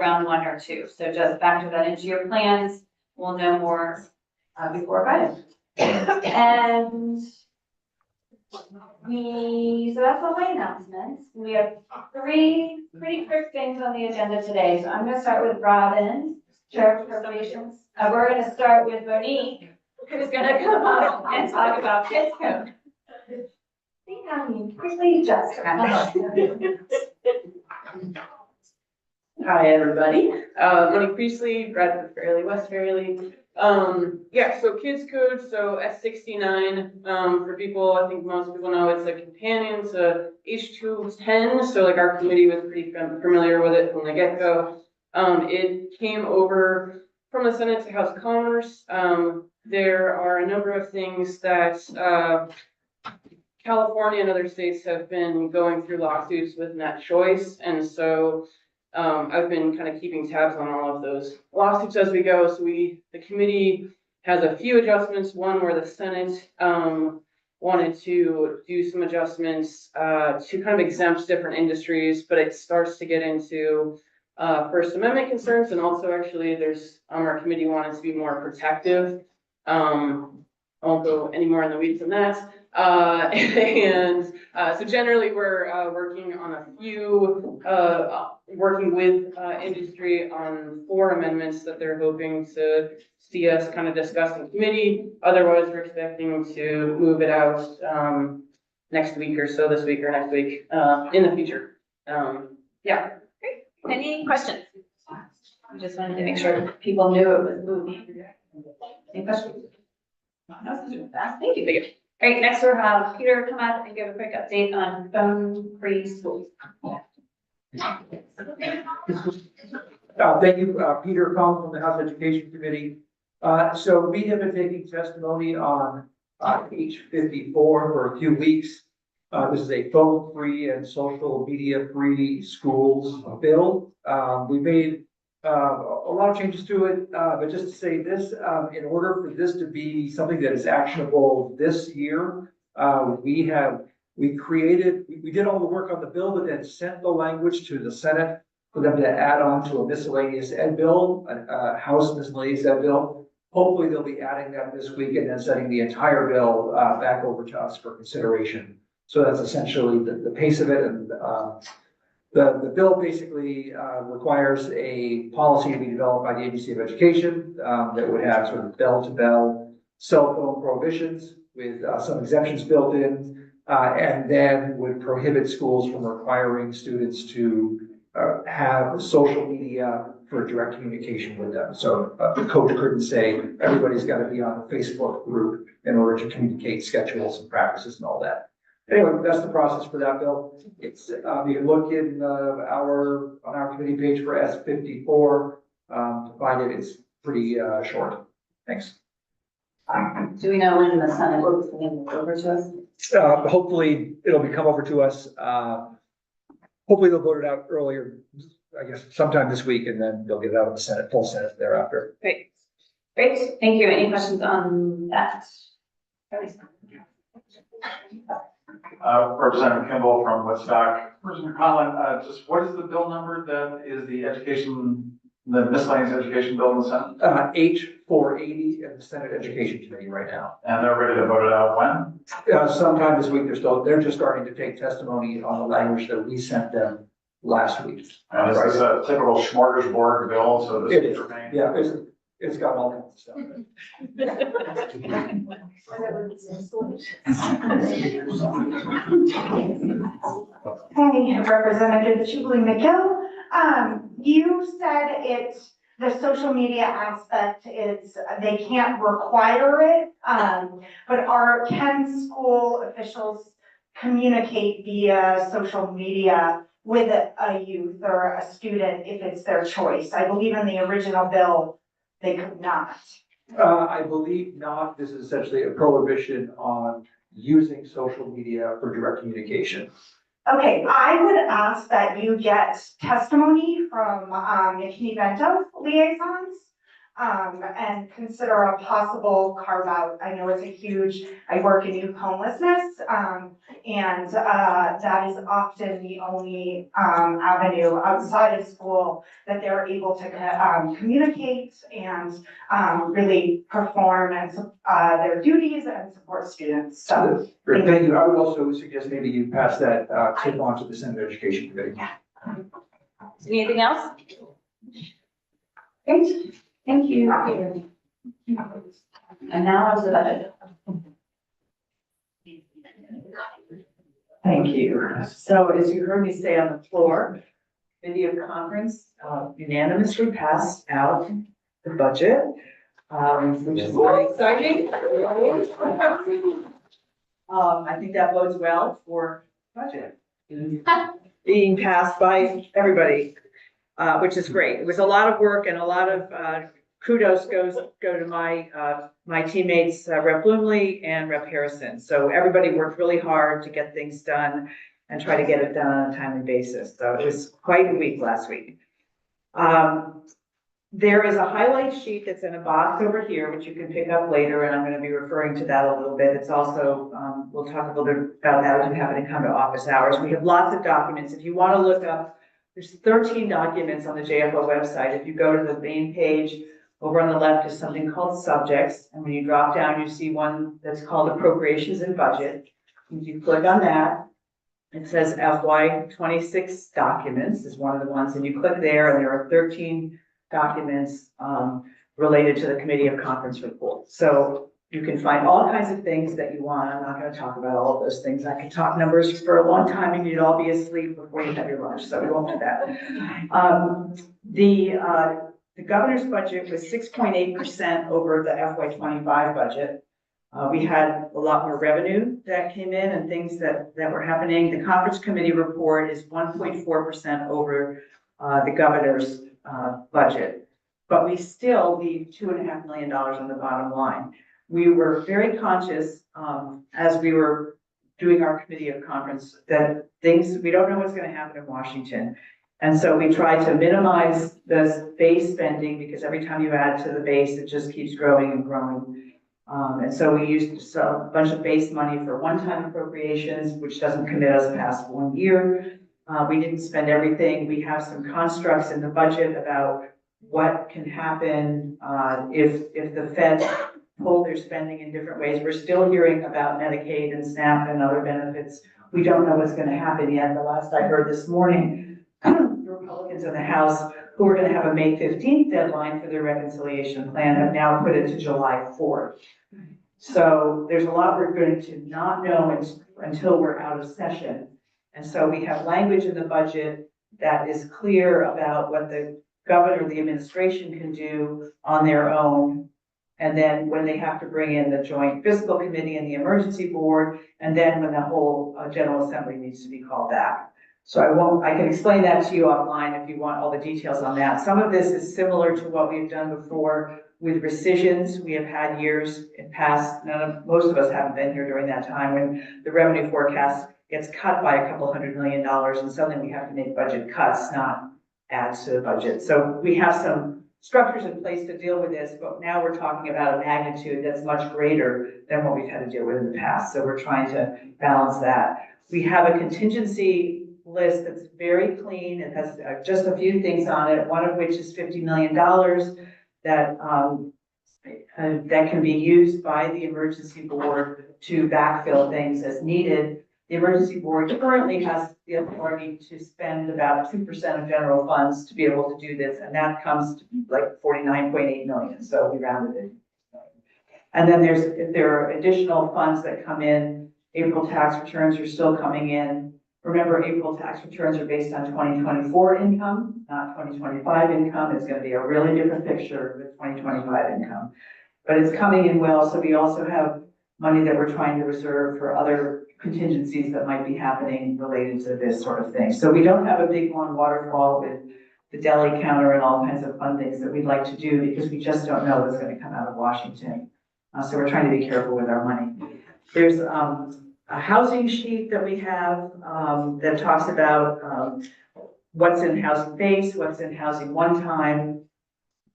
round 1 or 2. So just factor that into your plans. We'll know more before Friday. And so that's all my announcements. We have 3 pretty quick things on the agenda today. So I'm going to start with Robin, Chair of Appropriations. We're going to start with Monique, who's going to come up and talk about Kids Code. See how you quickly adjust. Hi, everybody. Monique Priestley, Bradford Fairleigh, West Fairleigh. Yeah, so Kids Code, so S69, for people, I think most people know it's a companion to H210. So like our committee was pretty familiar with it from the get-go. It came over from the Senate to House Commerce. There are a number of things that California and other states have been going through lawsuits with net choice. And so I've been kind of keeping tabs on all of those lawsuits as we go. So the committee has a few adjustments. One where the Senate wanted to do some adjustments to kind of exempt different industries, but it starts to get into First Amendment concerns. And also actually there's our committee wanted to be more protective. I won't go any more in the weeds than that. So generally we're working on a few, working with industry on 4 amendments that they're hoping to see us kind of discuss in committee. Otherwise, we're expecting to move it out next week or so, this week or next week in the future. Yeah. Great. Any questions? I just wanted to make sure people knew it was moving. Any questions? No, this is fast. Thank you. All right, next we'll have Peter come up and give a quick update on phone-free schools. Thank you, Peter Fong from the House Education Committee. So we have been taking testimony on H54 for a few weeks. This is a phone-free and social media-free schools bill. We made a lot of changes to it, but just to say this, in order for this to be something that is actionable this year, we did all the work on the bill, but then sent the language to the Senate for them to add on to a miscellaneous ed bill, a House miscellaneous ed bill. Hopefully they'll be adding that this week and then sending the entire bill back over to us for consideration. So that's essentially the pace of it. And the bill basically requires a policy to be developed by the Agency of Education that would have sort of bell-to-bell cell phone prohibitions with some exemptions built in, and then would prohibit schools from requiring students to have social media for direct communication with them. So the coach couldn't say everybody's got to be on a Facebook group in order to communicate schedules and practices and all that. Anyway, that's the process for that bill. It's you can look in on our committee page for S54 to find it. It's pretty short. Thanks. Do we know when the Senate will be over to us? Hopefully it'll come over to us. Hopefully they'll vote it out earlier, I guess sometime this week, and then they'll get it out of the Senate, full Senate thereafter. Great. Great. Thank you. Any questions on that? Representative Kimball from Woodstock. Representative Conlon, just what is the bill number that is the miscellaneous education bill in the Senate? H480 in the Senate Education Committee right now. And they're ready to vote it out when? Sometime this week. They're just starting to take testimony on the language that we sent them last week. And this is a typical smorgasbord bill, so this is remain. Yeah, it's got all kinds of stuff. Hey, Representative Julie McGill. You said the social media aspect is, they can't require it, but can school officials communicate via social media with a youth or a student if it's their choice? I believe in the original bill, they could not. I believe not. This is essentially a prohibition on using social media for direct communication. Okay, I would ask that you get testimony from McKinney-Vento liaisons and consider a possible carve out. I know it's a huge, I work in youth homelessness, and that is often the only avenue outside of school that they're able to communicate and really perform and their duties and support students. So Great, thank you. I would also suggest maybe you pass that tip on to the Senate Education Committee. Anything else? Great, thank you. And now is the budget. Thank you. So as you heard me say on the floor, committee of conference unanimously passed out the budget, which is very exciting. I think that bodes well for budget being passed by everybody, which is great. It was a lot of work and a lot of kudos go to my teammates, Rep. Bloomley and Rep. Harrison. So everybody worked really hard to get things done and try to get it done on a timely basis. So it was quite a week last week. There is a highlight sheet that's in a box over here, which you can pick up later, and I'm going to be referring to that a little bit. It's also, we'll talk a little bit about that if you happen to come to office hours. We have lots of documents. If you want to look up, there's 13 documents on the JFO website. If you go to the main page, over on the left is something called subjects. And when you drop down, you see one that's called appropriations and budget. If you click on that, it says FY26 documents is one of the ones. And you click there and there are 13 documents related to the Committee of Conference report. So you can find all kinds of things that you want. I'm not going to talk about all of those things. I could talk numbers for a long time and you'd all be asleep before you have your lunch, so we won't do that. The governor's budget was 6.8% over the FY25 budget. We had a lot more revenue that came in and things that were happening. The conference committee report is 1.4% over the governor's budget, but we still leave $2.5 million on the bottom line. We were very conscious as we were doing our committee of conference that we don't know what's going to happen in Washington. And so we try to minimize the base spending because every time you add to the base, it just keeps growing and growing. And so we used a bunch of base money for one-time appropriations, which doesn't commit us past 1 year. We didn't spend everything. We have some constructs in the budget about what can happen if the feds pull their spending in different ways. We're still hearing about Medicaid and SNAP and other benefits. We don't know what's going to happen yet. The last I heard this morning, the Republicans in the House, who are going to have a May 15th deadline for their reconciliation plan, have now put it to July 4th. So there's a lot we're going to not know until we're out of session. And so we have language in the budget that is clear about what the governor, the administration can do on their own. And then when they have to bring in the joint fiscal committee and the emergency board, and then when the whole General Assembly needs to be called back. So I can explain that to you offline if you want all the details on that. Some of this is similar to what we've done before with rescissions. We have had years in past, most of us haven't been here during that time when the revenue forecast gets cut by a couple $100 million and suddenly we have to make budget cuts, not adds to the budget. So we have some structures in place to deal with this, but now we're talking about a magnitude that's much greater than what we've had to deal with in the past. So we're trying to balance that. We have a contingency list that's very clean. It has just a few things on it, one of which is $50 million that can be used by the emergency board to backfill things as needed. The emergency board currently has the authority to spend about 2% of general funds to be able to do this, and that comes to like 49.8 million, so we rounded it. And then if there are additional funds that come in, April tax returns are still coming in. Remember, April tax returns are based on 2024 income, not 2025 income. It's going to be a really different picture with 2025 income. But it's coming in well, so we also have money that we're trying to reserve for other contingencies that might be happening related to this sort of thing. So we don't have a big long waterfall with the deli counter and all kinds of fun things that we'd like to do because we just don't know what's going to come out of Washington. So we're trying to be careful with our money. There's a housing sheet that we have that talks about what's in housing base, what's in housing one time.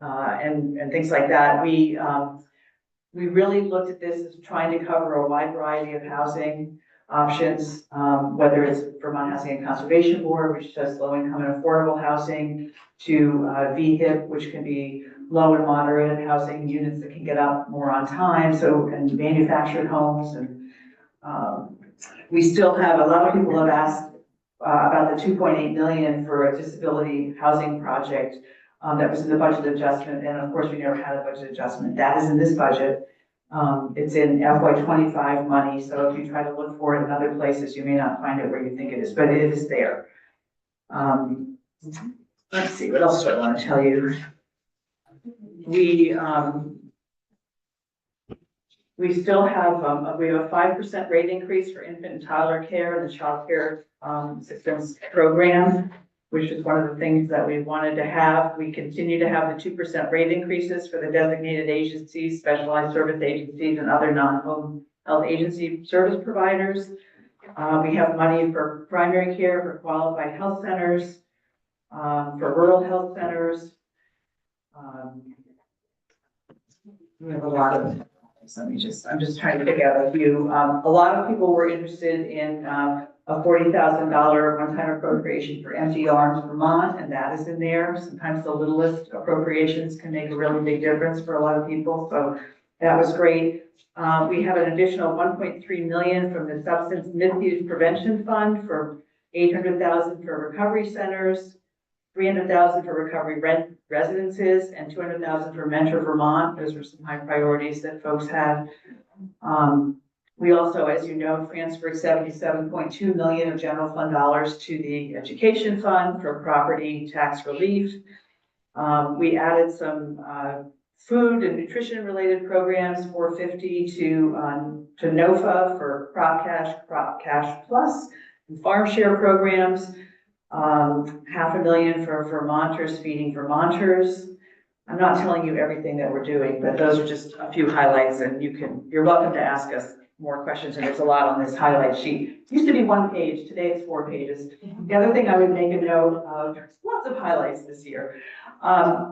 and things like that. We really looked at this as trying to cover a wide variety of housing options, whether it's Vermont Housing and Conservation Board, which does low income and affordable housing, to VHIP, which can be low and moderate housing units that can get up more on time, so, and manufactured homes. And we still have, a lot of people have asked about the 2.8 million for a disability housing project that was in the budget adjustment, and of course, we never had a budget adjustment. That is in this budget. It's in FY 25 money, so if you try to look for it in other places, you may not find it where you think it is, but it is there. Let's see, what else do I want to tell you? We still have, we have a 5% rate increase for infant and toddler care and the child care assistance program, which is one of the things that we wanted to have. We continue to have the 2% rate increases for the designated agencies, specialized service agencies, and other non-home health agency service providers. We have money for primary care, for qualified health centers, for rural health centers. We have a lot of, I'm just trying to pick out a few. A lot of people were interested in a $40,000 one-time appropriation for Empty Arms Vermont, and that is in there. Sometimes the littlest appropriations can make a really big difference for a lot of people, so that was great. We have an additional 1.3 million from the Substance Misuse Prevention Fund for 800,000 for recovery centers, 300,000 for recovery residences, and 200,000 for Mentor Vermont. Those were some high priorities that folks had. We also, as you know, transferred 77.2 million of general fund dollars to the education fund for property tax relief. We added some food and nutrition related programs, 450 to NOFA for Crop Cash Plus, and farm share programs. $500,000 for Vermonters feeding Vermonters. I'm not telling you everything that we're doing, but those are just a few highlights, and you're welcome to ask us more questions, and there's a lot on this highlight sheet. It used to be 1 page, today it's 4 pages. The other thing I would make a note of, there's lots of highlights this year,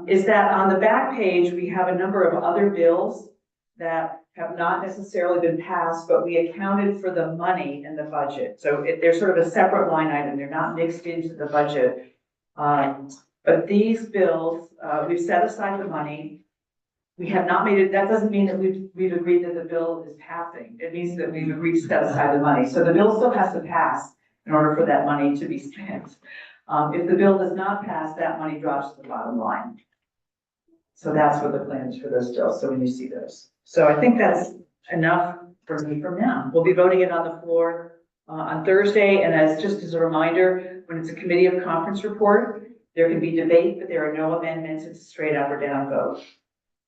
is that on the back page, we have a number of other bills that have not necessarily been passed, but we accounted for the money in the budget. So they're sort of a separate line item. They're not mixed into the budget. But these bills, we've set aside the money. We have not made it, that doesn't mean that we've agreed that the bill is passing. It means that we've agreed to set aside the money. So the bill still has to pass in order for that money to be spent. If the bill does not pass, that money drops to the bottom line. So that's what the plan is for those bills. So when you see those. So I think that's enough for me from now. We'll be voting it on the floor on Thursday. And just as a reminder, when it's a committee of conference report, there can be debate, but there are no amendments. It's a straight up or down vote.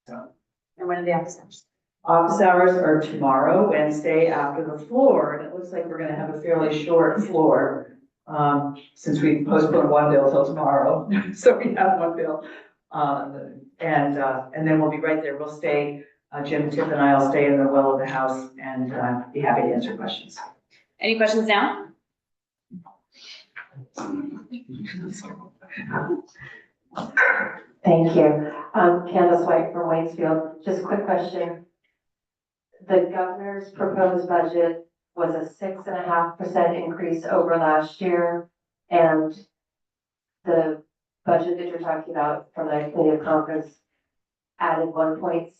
So. And when are the office hours? Office hours are tomorrow, Wednesday, after the floor. And it looks like we're going to have a fairly short floor since we postponed one bill till tomorrow. So we have one bill. And then we'll be right there. We'll stay. Jim, Tiff, and I'll stay in the well of the house and be happy to answer questions. Any questions now? Thank you. Candace White from Waitsfield. Just a quick question. The governor's proposed budget was a 6.5% increase over last year, and the budget that you're talking about from the committee of conference added 1.6%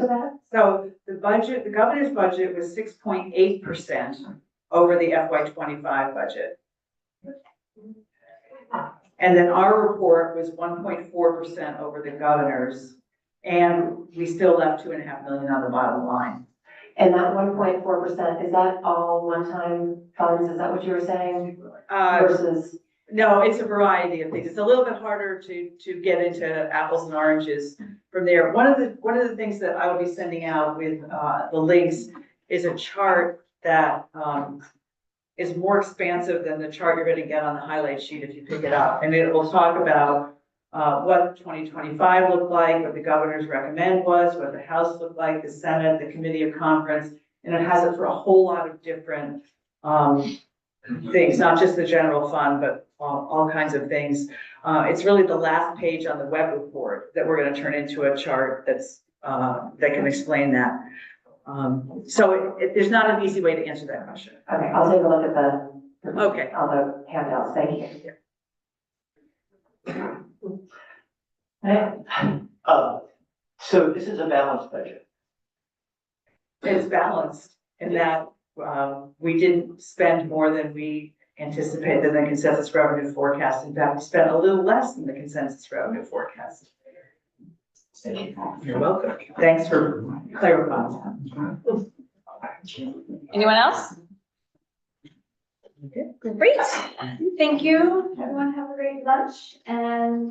to that? So the governor's budget was 6.8% over the FY 25 budget. And then our report was 1.4% over the governor's, and we still left $2.5 million on the bottom line. And that 1.4%, is that all one-time funds? Is that what you were saying? Versus? No, it's a variety of things. It's a little bit harder to get into apples and oranges from there. One of the things that I will be sending out with the links is a chart that is more expansive than the chart you're going to get on the highlight sheet if you pick it up. And it will talk about what 2025 looked like, what the governor's recommend was, what the House looked like, the Senate, the Committee of Conference, and it has it for a whole lot of different things, not just the general fund, but all kinds of things. It's really the last page on the web report that we're gonna turn into a chart that's, that can explain that. So there's not an easy way to answer that question. Okay, I'll take a look at the. Okay. All the handouts, thank you. So this is a balanced budget. It's balanced in that, we didn't spend more than we anticipated than the consensus revenue forecast. In fact, we spent a little less than the consensus revenue forecast. You're welcome. Thanks for clarifying. Anyone else? Great. Thank you. Everyone have a great lunch and.